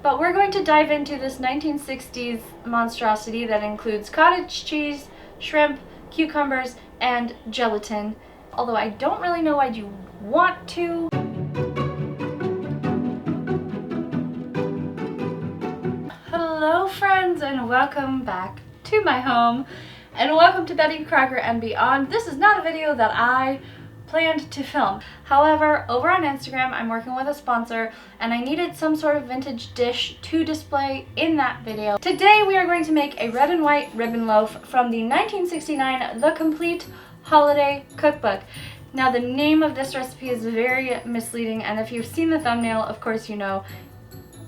But we're going to dive into this 1960s monstrosity that includes cottage cheese, shrimp, cucumbers, and gelatin. Although I don't really know why you want to. Hello friends, and welcome back to my home, and welcome to Betty Crocker and Beyond. This is not a video that I planned to film. However, over on Instagram, I'm working with a sponsor and I needed some sort of vintage dish to display in that video. Today we are going to make a red and white ribbon loaf from the 1969 The Complete Holiday Cookbook. Now the name of this recipe is very misleading, and if you've seen the thumbnail, of course you know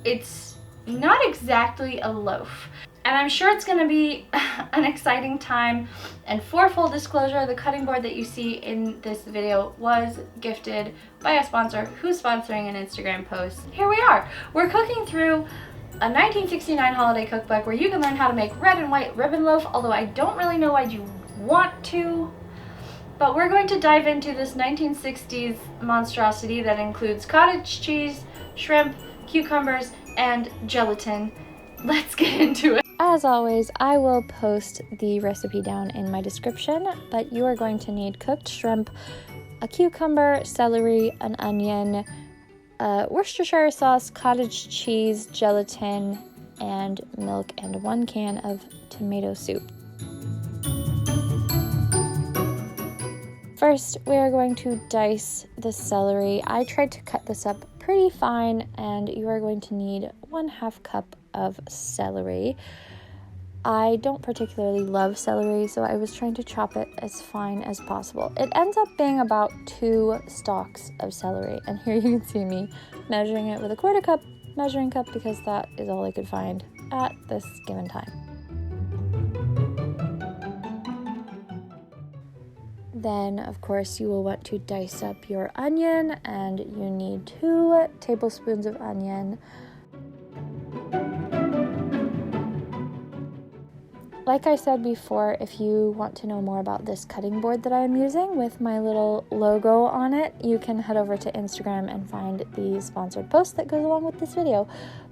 it's not exactly a loaf. And I'm sure it's going to be an exciting time. And for full disclosure, the cutting board that you see in this video was gifted by a sponsor who's sponsoring an Instagram post. Here we are. We're cooking through a 1969 holiday cookbook where you can learn how to make red and white ribbon loaf, although I don't really know why you want to. But we're going to dive into this 1960s monstrosity that includes cottage cheese, shrimp, cucumbers, and gelatin. Let's get into it. As always, I will post the recipe down in my description, but you are going to need cooked shrimp, a cucumber, celery, an onion, Worcestershire sauce, cottage cheese, gelatin, and milk, and 1 can of tomato soup. First, we are going to dice the celery. I tried to cut this up pretty fine, and you are going to need 1/2 cup of celery. I don't particularly love celery, so I was trying to chop it as fine as possible. It ends up being about 2 stalks of celery, and here you can see me measuring it with a 1/4 cup measuring cup because that is all I could find at this given time. Then, of course, you will want to dice up your onion, and you need 2 tablespoons of onion. Like I said before, if you want to know more about this cutting board that I am using with my little logo on it, you can head over to Instagram and find the sponsored post that goes along with this video.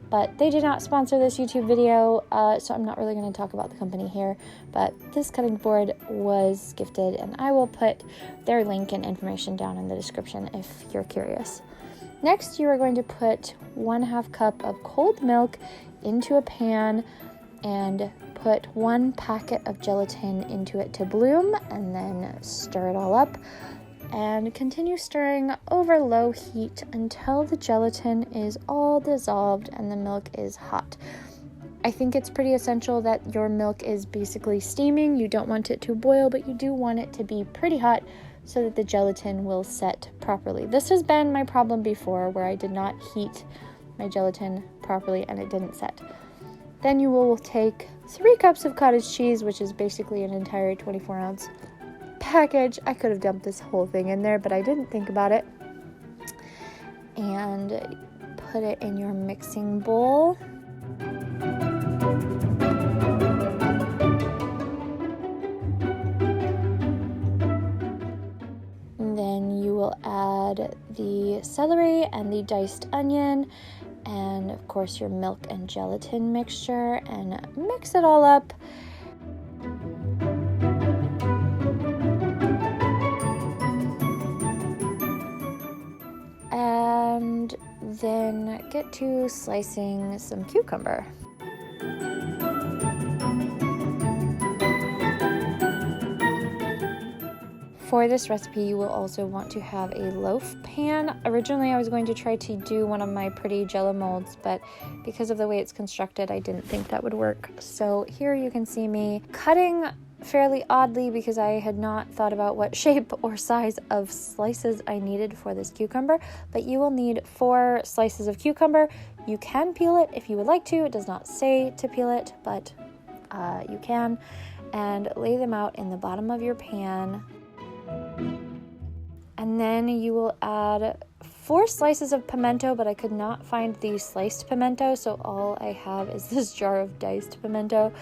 But they did not sponsor this YouTube video, so I'm not really going to talk about the company here. But this cutting board was gifted, and I will put their link and information down in the description if you're curious. Next, you are going to put 1/2 cup of cold milk into a pan and put 1 packet of gelatin into it to bloom, and then stir it all up and continue stirring over low heat until the gelatin is all dissolved and the milk is hot. I think it's pretty essential that your milk is basically steaming. You don't want it to boil, but you do want it to be pretty hot so that the gelatin will set properly. This has been my problem before, where I did not heat my gelatin properly and it didn't set. Then you will take 3 cups of cottage cheese, which is basically an entire 24-ounce package. I could have dumped this whole thing in there, but I didn't think about it. And put it in your mixing bowl. And then you will add the celery and the diced onion, and of course your milk and gelatin mixture, and mix it all up. And then get to slicing some cucumber. For this recipe, you will also want to have a loaf pan. Originally, I was going to try to do one of my pretty jello molds, but because of the way it's constructed, I didn't think that would work. So here you can see me cutting fairly oddly because I had not thought about what shape or size of slices I needed for this cucumber, but you will need 4 slices of cucumber. You can peel it if you would like to. It does not say to peel it, but you can. And lay them out in the bottom of your pan. And then you will add 4 slices of pimento, but I could not find the sliced pimento, so all I have is this jar of diced pimento.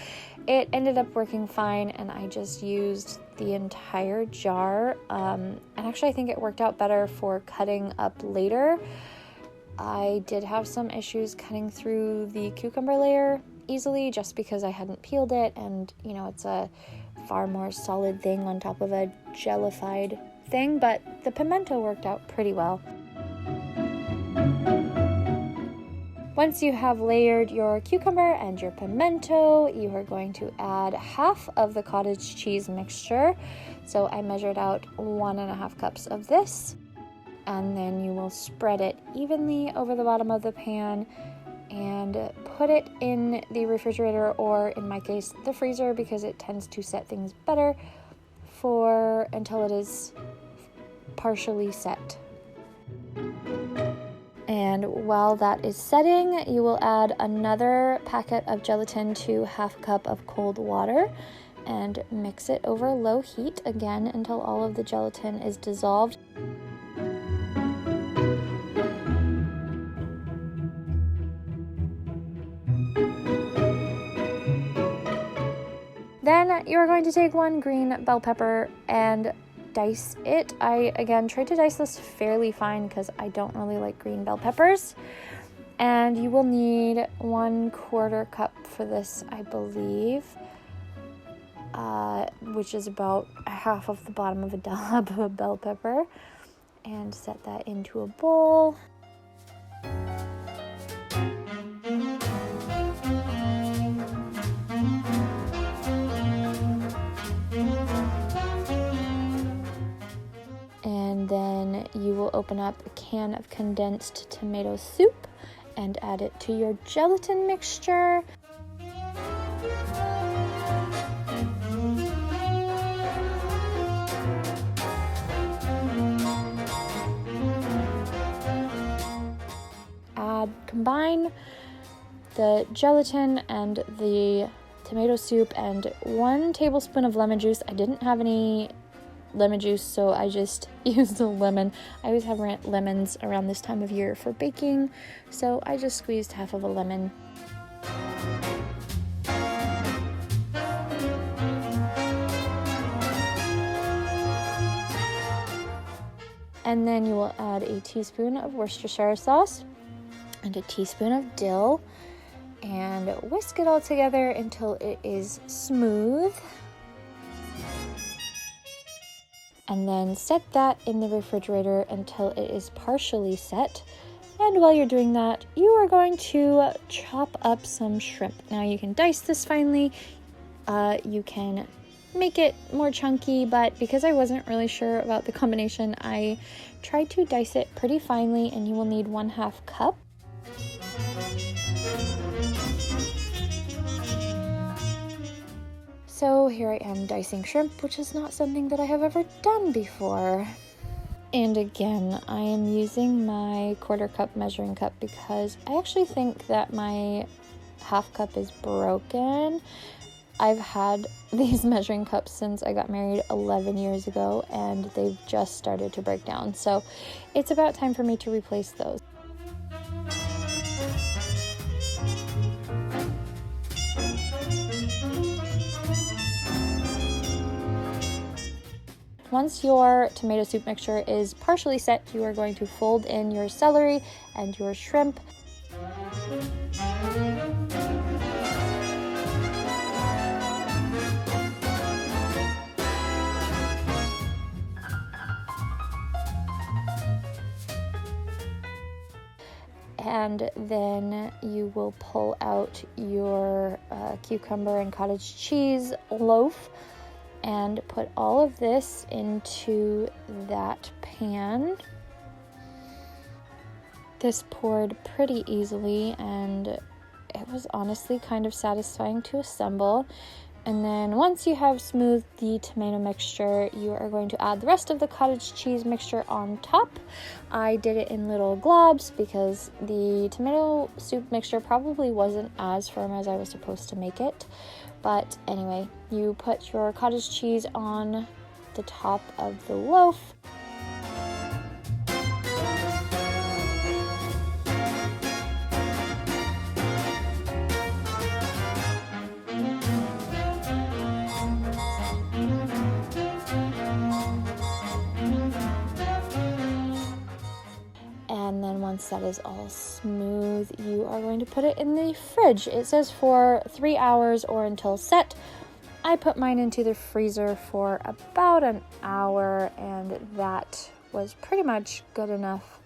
It ended up working fine, and I just used the entire jar. And actually, I think it worked out better for cutting up later. I did have some issues cutting through the cucumber layer easily just because I hadn't peeled it, and you know, it's a far more solid thing on top of a jellified thing, but the pimento worked out pretty well. Once you have layered your cucumber and your pimento, you are going to add half of the cottage cheese mixture. So I measured out 1.5 cups of this, and then you will spread it evenly over the bottom of the pan and put it in the refrigerator, or in my case, the freezer, because it tends to set things better until it is partially set. And while that is setting, you will add another packet of gelatin to 1/2 cup of cold water and mix it over low heat again until all of the gelatin is dissolved. Then you're going to take 1 green bell pepper and dice it. I, again, tried to dice this fairly fine because I don't really like green bell peppers. And you will need 1/4 cup for this, I believe, which is about half of the bottom of a dollop of a bell pepper. And set that into a bowl. And then you will open up a can of condensed tomato soup and add it to your gelatin mixture. Combine the gelatin and the tomato soup and 1 tablespoon of lemon juice. I didn't have any lemon juice, so I just used a lemon. I always have lemons around this time of year for baking, so I just squeezed half of a lemon. And then you will add a teaspoon of Worcestershire sauce and a teaspoon of dill and whisk it all together until it is smooth. And then set that in the refrigerator until it is partially set. And while you're doing that, you are going to chop up some shrimp. Now you can dice this finely, you can make it more chunky, but because I wasn't really sure about the combination, I tried to dice it pretty finely, and you will need 1/2 cup. So here I am dicing shrimp, which is not something that I have ever done before. And again, I am using my 1/4 cup measuring cup because I actually think that my 1/2 cup is broken. I've had these measuring cups since I got married 11 years ago, and they've just started to break down. So it's about time for me to replace those. Once your tomato soup mixture is partially set, you are going to fold in your celery and your shrimp. And then you will pull out your cucumber and cottage cheese loaf and put all of this into that pan. This poured pretty easily, and it was honestly kind of satisfying to assemble. And then once you have smoothed the tomato mixture, you are going to add the rest of the cottage cheese mixture on top. I did it in little globs because the tomato soup mixture probably wasn't as firm as I was supposed to make it. But anyway, you put your cottage cheese on the top of the loaf. once that is all smooth, you are going to put it in the fridge. It says for 3 hours or until set. I put mine into the freezer for about an hour, and that was pretty much good enough.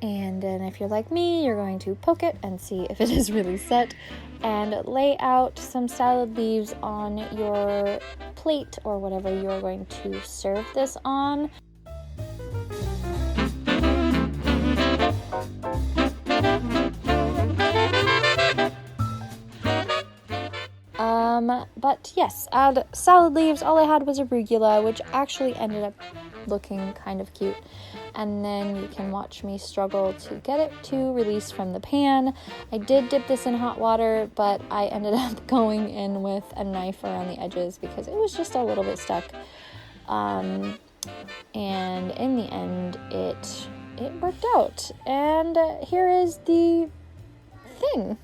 And then if you're like me, you're going to poke it and see if it is really set, and lay out some salad leaves on your plate or whatever you're going to serve this on. But yes, add salad leaves. All I had was arugula, which actually ended up looking kind of cute. And then you can watch me struggle to get it to release from the pan. I did dip this in hot water, but I ended up going in with a knife around the edges because it was just a little bit stuck. And in the end, it worked out. And here is the thing.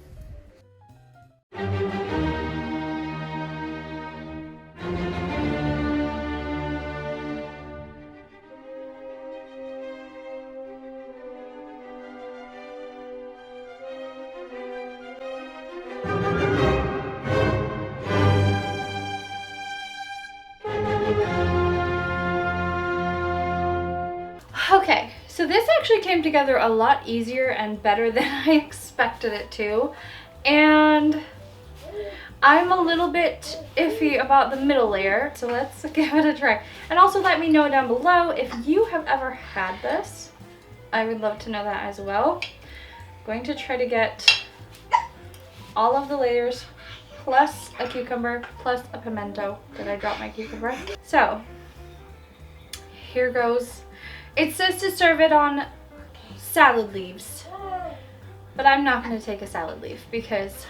Okay, so this actually came together a lot easier and better than I expected it to, and I'm a little bit iffy about the middle layer, so let's give it a try. And also let me know down below if you have ever had this. I would love to know that as well. I'm going to try to get all of the layers plus a cucumber plus a pimento. Did I drop my cucumber? So here goes. It says to serve it on salad leaves, but I'm not going to take a salad leaf because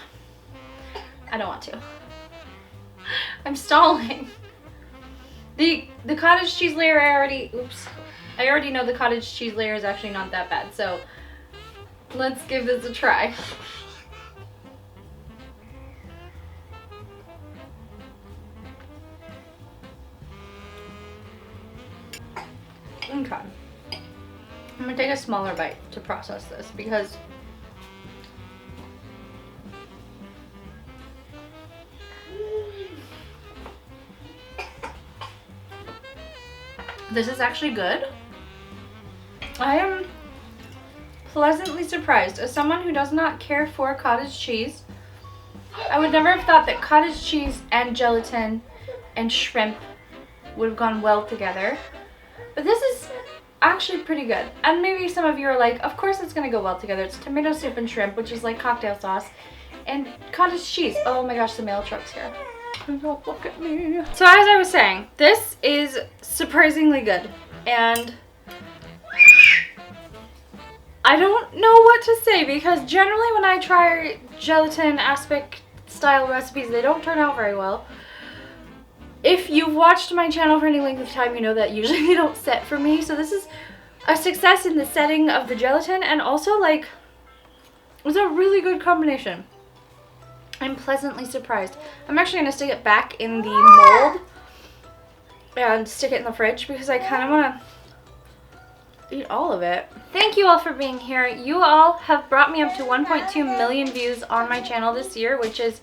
I don't want to. I'm stalling. The cottage cheese layer I already know the cottage cheese layer is actually not that bad, so let's give this a try. Okay. I'm gonna take a smaller bite to process this because this is actually good. I am pleasantly surprised. As someone who does not care for cottage cheese, I would never have thought that cottage cheese and gelatin and shrimp would have gone well together. But this is actually pretty good. And maybe some of you are like, of course it's gonna go well together. It's tomato soup and shrimp, which is like cocktail sauce, and cottage cheese. Oh my gosh, the mail truck's here. Don't look at me. So as I was saying, this is surprisingly good. And I don't know what to say because generally when I try gelatin aspic style recipes, they don't turn out very well. If you've watched my channel for any length of time, you know that usually they don't set for me. So this is a success in the setting of the gelatin, and also like it was a really good combination. I'm pleasantly surprised. I'm actually going to stick it back in the mold and stick it in the fridge because I kind of want to eat all of it. Thank you all for being here. You all have brought me up to 1.2 million views on my channel this year, which is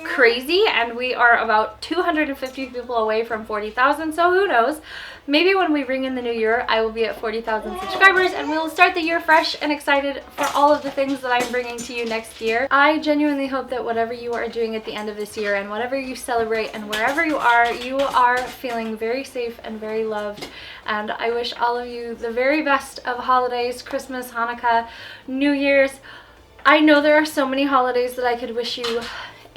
crazy, and we are about 250 people away from 40,000, so who knows, maybe when we ring in the new year I will be at 40,000 subscribers and we will start the year fresh and excited for all of the things that I'm bringing to you next year. I genuinely hope that whatever you are doing at the end of this year and whatever you celebrate and wherever you are feeling very safe and very loved, and I wish all of you the very best of holidays, Christmas, Hanukkah, New Year's. I know there are so many holidays that I could wish you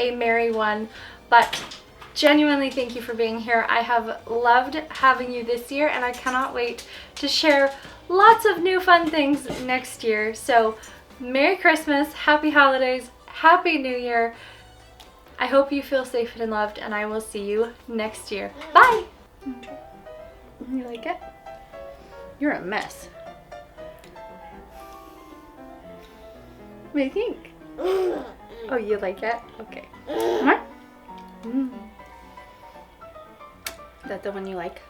a merry one, but genuinely thank you for being here. I have loved having you this year, and I cannot wait to share lots of new fun things next year. So Merry Christmas, Happy Holidays, Happy New Year. I hope you feel safe and loved, and I will see you next year. Bye! You like it? You're a mess. What do you think? Oh, you like it? Okay. Come on. that the one you like?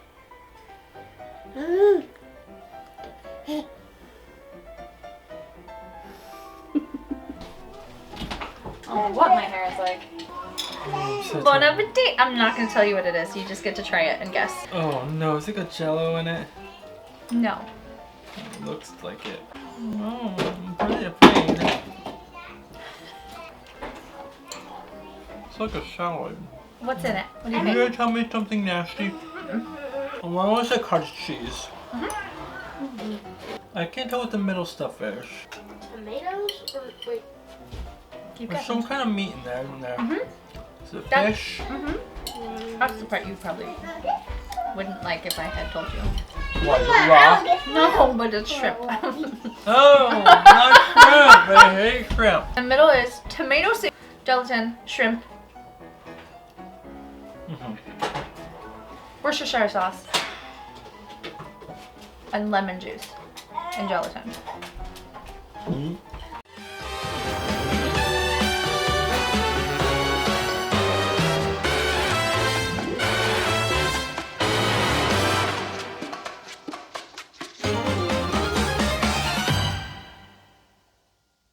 Oh, what my hair is like. Bon appetit! I'm not going to tell you what it is. You just get to try it and guess. Oh no, is it got Jello in it? No. It looks like it. Oh, I'm pretty afraid. It's like a salad. What's in it? What do you Are think? you gonna tell me something nasty? I want to say cottage cheese. I can't tell what the middle stuff is. Tomatoes or wait? Keep There's guessing. some kind of meat in there. Is it That's- fish? That's the part you probably wouldn't like if I had told you. What, the raw? No, but it's shrimp. Oh, not shrimp. I hate shrimp. The middle is tomato soup, gelatin, shrimp, Worcestershire sauce, and lemon juice and gelatin.